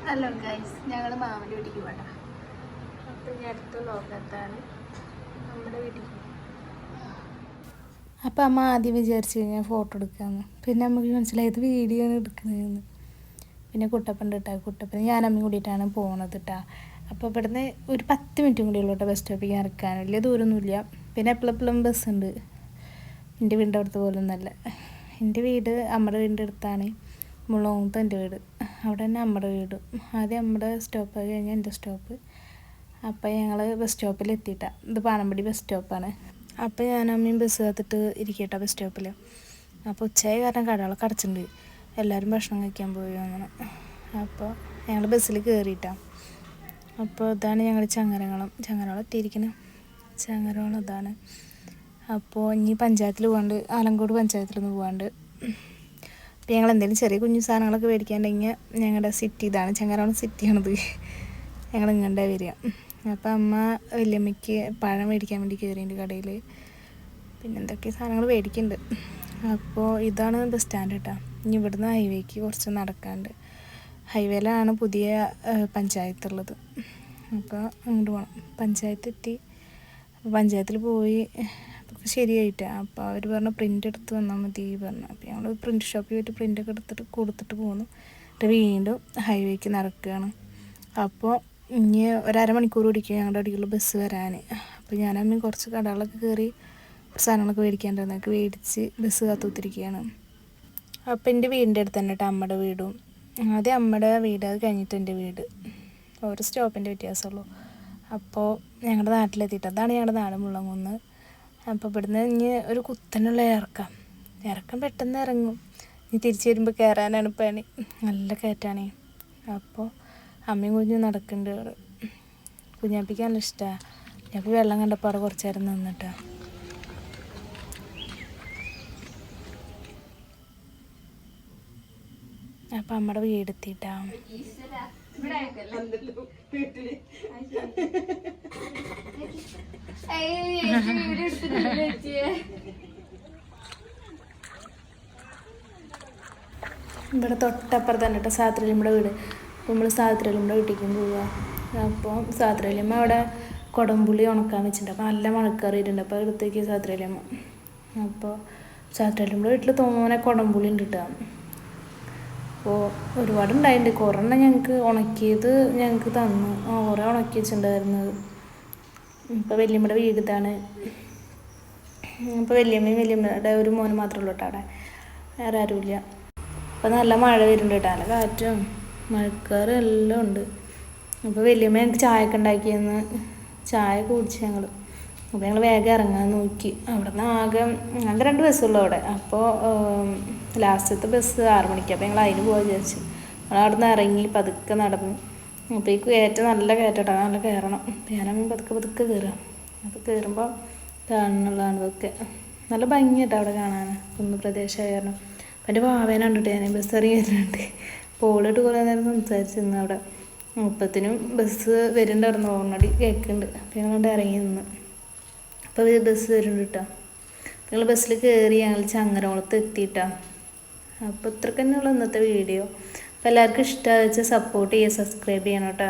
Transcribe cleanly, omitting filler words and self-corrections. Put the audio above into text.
Hello guys, ഞങ്ങൾ മാമൻ്റെ വീട്ടിലേക്ക് പോകണ്ട. അപ്പോൾ ഈ അടുത്ത ലോകത്താണ് നമ്മുടെ വീട്ടിലേക്ക്. അപ്പോൾ അമ്മ ആദ്യം വിചാരിച്ചു കഴിഞ്ഞാൽ ഫോട്ടോ എടുക്കാമെന്ന്. പിന്നെ നമുക്ക് മനസ്സിലായത് വീഡിയോ ആണ് എടുക്കുന്നതെന്ന്. പിന്നെ കുട്ടപ്പൻ്റെ ഇട്ടാ കുട്ടപ്പൻ ഞാനമ്മയും കൂടിയിട്ടാണ് പോകുന്നത് കേട്ടോ. അപ്പോൾ ഇവിടുന്ന് ഒരു 10 മിനിറ്റും കൂടി ഉള്ളൂ കേട്ടോ ബസ് സ്റ്റോപ്പിൽ ഇറക്കാൻ. വലിയ ദൂരമൊന്നുമില്ല. പിന്നെ എപ്പോഴും ബസ്സുണ്ട്. എൻ്റെ വീടിൻ്റെ അടുത്ത് പോലെ ഒന്നല്ല. എൻ്റെ വീട് അമ്മയുടെ വീടിൻ്റെ അടുത്താണ്. മുളകുന്നത്ത് എൻ്റെ വീട്. അവിടെ തന്നെ അമ്മയുടെ വീട്. ആദ്യം അമ്മയുടെ സ്റ്റോപ്പ് കഴിഞ്ഞ് എൻ്റെ സ്റ്റോപ്പ്. അപ്പോൾ ഞങ്ങൾ ബസ് സ്റ്റോപ്പിൽ എത്തിയിട്ടാണ്. ഇത് പാണമ്പടി ബസ് സ്റ്റോപ്പാണ്. അപ്പോൾ ഞാനമ്മയും ബസ് കാത്തിട്ട് ഇരിക്കട്ടെ ബസ് സ്റ്റോപ്പിൽ. അപ്പോൾ ഉച്ചയായ കാരണം കടകളൊക്കെ അടച്ചിട്ടുണ്ട്. എല്ലാവരും ഭക്ഷണം കഴിക്കാൻ പോയി അങ്ങനെ. അപ്പോൾ ഞങ്ങൾ ബസ്സിൽ കയറിയിട്ടാണ്. അപ്പോൾ ഇതാണ് ഞങ്ങൾ ചങ്ങരകുളം എത്തിയിരിക്കുന്നത്. ചങ്ങരകുളം ഇതാണ്. അപ്പോൾ ഇനി പഞ്ചായത്തിൽ പോകാണ്ട്, ആലങ്കോട് പഞ്ചായത്തിലൊന്ന് പോകാണ്ട്. അപ്പോൾ ഞങ്ങൾ എന്തെങ്കിലും ചെറിയ കുഞ്ഞു സാധനങ്ങളൊക്കെ മേടിക്കാണ്ടെങ്കിൽ ഞങ്ങളുടെ സിറ്റി ഇതാണ്, ചങ്ങരകുളം സിറ്റിയാണിത്. ഞങ്ങൾ ഇങ്ങോട്ടേ വരിക. അപ്പോൾ അമ്മ വല്യമ്മയ്ക്ക് പഴം മേടിക്കാൻ വേണ്ടി കയറിയിട്ടുണ്ട് കടയിൽ. പിന്നെ എന്തൊക്കെ സാധനങ്ങൾ മേടിക്കുന്നുണ്ട്. അപ്പോൾ ഇതാണ് ബസ് സ്റ്റാൻഡ് കേട്ടോ. ഇനി ഇവിടുന്ന് ഹൈവേക്ക് കുറച്ച് നടക്കാണ്ട്. ഹൈവേയിലാണ് പുതിയ പഞ്ചായത്തുള്ളത്. അപ്പോൾ അങ്ങോട്ട് പോകണം. പഞ്ചായത്ത് എത്തി. പഞ്ചായത്തിൽ പോയി ശരിയായിട്ടാണ്. അപ്പോൾ അവർ പറഞ്ഞു പ്രിൻ്റ് എടുത്ത് വന്നാൽ മതി പറഞ്ഞു. അപ്പോൾ ഞങ്ങൾ പ്രിൻ്റ് ഷോപ്പിൽ പോയിട്ട് പ്രിൻ്റൊക്കെ കൊടുത്തിട്ട് പോന്നു. എന്നിട്ട് വീണ്ടും ഹൈവേക്ക് നടക്കുകയാണ്. അപ്പോൾ ഇനി ഒരമണിക്കൂർ പിടിക്കും ഞങ്ങളുടെ അടിയിലുള്ള ബസ് വരാൻ. അപ്പോൾ ഞാനമ്മ കുറച്ച് കടകളൊക്കെ കയറി സാധനങ്ങളൊക്കെ മേടിക്കാണ്ടിരുന്നൊക്കെ മേടിച്ച് ബസ് കാത്തുത്തിരിക്കുകയാണ്. അപ്പോൾ എൻ്റെ വീടിൻ്റെ അടുത്ത് തന്നെ കേട്ടോ അമ്മയുടെ വീടും. ആദ്യം അമ്മയുടെ വീട്, അത് കഴിഞ്ഞിട്ട് എൻ്റെ വീട്. ഒരു സ്റ്റോപ്പിൻ്റെ വ്യത്യാസമുള്ളൂ. അപ്പോൾ ഞങ്ങളുടെ നാട്ടിലെത്തിയിട്ട് അതാണ് ഞങ്ങളുടെ നാട് മുള്ളംകുന്ന്. അപ്പോൾ ഇവിടുന്ന് ഇനി ഒരു കുത്തനുള്ള ഇറക്കം പെട്ടെന്ന് ഇറങ്ങും. ഇനി തിരിച്ച് വരുമ്പോൾ കയറാനാണ് പണി. നല്ല കയറ്റാണേ. അപ്പോൾ അമ്മയും കുഞ്ഞും നടക്കുന്നുണ്ട് അവിടെ. കുഞ്ഞാപ്പിക്ക് നല്ല ഇഷ്ടമാണ്. ഞങ്ങൾക്ക് വെള്ളം കണ്ടപ്പോൾ അവിടെ കുറച്ച് നേരം നിന്നിട്ടാ. അപ്പം അമ്മയുടെ വീടെത്തിയിട്ടാ. ഇവിടെ തൊട്ടപ്പുറത്ത് തന്നെ കേട്ടോ സാത്രിയമ്മയുടെ വീട്. അപ്പോൾ നമ്മൾ സാത്രിയമ്മയുടെ വീട്ടിലേക്കും പോവുക. അപ്പോൾ സാത്രിയമ്മ അവിടെ കുടംപുളി ഉണക്കാൻ വെച്ചിട്ടുണ്ട്. അപ്പോൾ നല്ല മഴക്കറിയിട്ടുണ്ട്. അപ്പോൾ അടുത്തേക്ക് സാത്രിയമ്മ. അപ്പോൾ സാത്രിയമ്മയുടെ വീട്ടിൽ തോനെ കുടംപുളി ഉണ്ട് കേട്ടോ. അപ്പോൾ ഒരുപാടുണ്ടായിട്ടുണ്ട്. കുറേ ഞങ്ങൾക്ക് ഉണക്കിയത് ഞങ്ങൾക്ക് തന്നു. കുറേ ഉണക്കി വെച്ചിട്ടുണ്ടായിരുന്നത്. ഇപ്പോൾ വല്യമ്മയുടെ വീട് ഇതാണ്. അപ്പോൾ വല്യമ്മയുടെ ഒരു മോന് മാത്രമേ ഉള്ളൂ കേട്ടോ അവിടെ. വേറെ ആരുമില്ല. അപ്പോൾ നല്ല മഴ വരുന്നുണ്ട് കേട്ടോ. നല്ല കാറ്റും മഴക്കാറും എല്ലാം ഉണ്ട്. അപ്പോൾ വല്യമ്മ ഞങ്ങൾക്ക് ചായയൊക്കെ ഉണ്ടാക്കിയെന്ന് ചായ കുടിച്ച് ഞങ്ങൾ. അപ്പോൾ ഞങ്ങൾ വേഗം ഇറങ്ങാൻ നോക്കി. അവിടെ നിന്ന് ആകെ ഞങ്ങൾക്ക് 2 ബസ്സുള്ളൂ അവിടെ. അപ്പോൾ ലാസ്റ്റത്തെ ബസ് 6 മണിക്ക്. അപ്പോൾ ഞങ്ങൾ അതിന് പോകാൻ വിചാരിച്ചു. ഞങ്ങൾ അവിടെ നിന്ന് ഇറങ്ങി പതുക്കെ നടന്നു. അപ്പോൾ ഈ കയറ്റം നല്ല കയറ്റട്ടോ, നല്ല കയറണം. ഞാനമ്മ പതുക്കെ കയറുക. അപ്പോൾ കയറുമ്പോൾ കാണുന്നുള്ളതാണ് ഇതൊക്കെ. നല്ല ഭംഗിയായിട്ടോ അവിടെ കാണാൻ. കുന്ന് പ്രദേശമായ കാരണം. അപ്പം എൻ്റെ വാവേനാണ് കേട്ടോ ഞാൻ ബസ് ഇറങ്ങി വരുന്നുണ്ട്. പോളിട്ട് കുറേ നേരം സംസാരിച്ച് നിന്ന് അവിടെ. മുപ്പത്തിനും ബസ് വരുന്നുണ്ടായിരുന്നു. ഓൾറെഡി കേൾക്കുന്നുണ്ട്. അപ്പോൾ ഞങ്ങളവിടെ ഇറങ്ങി നിന്ന്. അപ്പോൾ ബസ് വരുന്നുണ്ട് കേട്ടോ. ഞങ്ങൾ ബസ്സിൽ കയറി ഞങ്ങൾ ചങ്ങരകുളത്ത് എത്തിയിട്ടാണ്. അപ്പോൾ ഇത്രയ്ക്ക് തന്നെയുള്ള ഇന്നത്തെ വീഡിയോ. അപ്പോൾ എല്ലാവർക്കും ഇഷ്ടമായി വെച്ചാൽ സപ്പോർട്ട് ചെയ്യുക, സബ്സ്ക്രൈബ് ചെയ്യണം കേട്ടോ.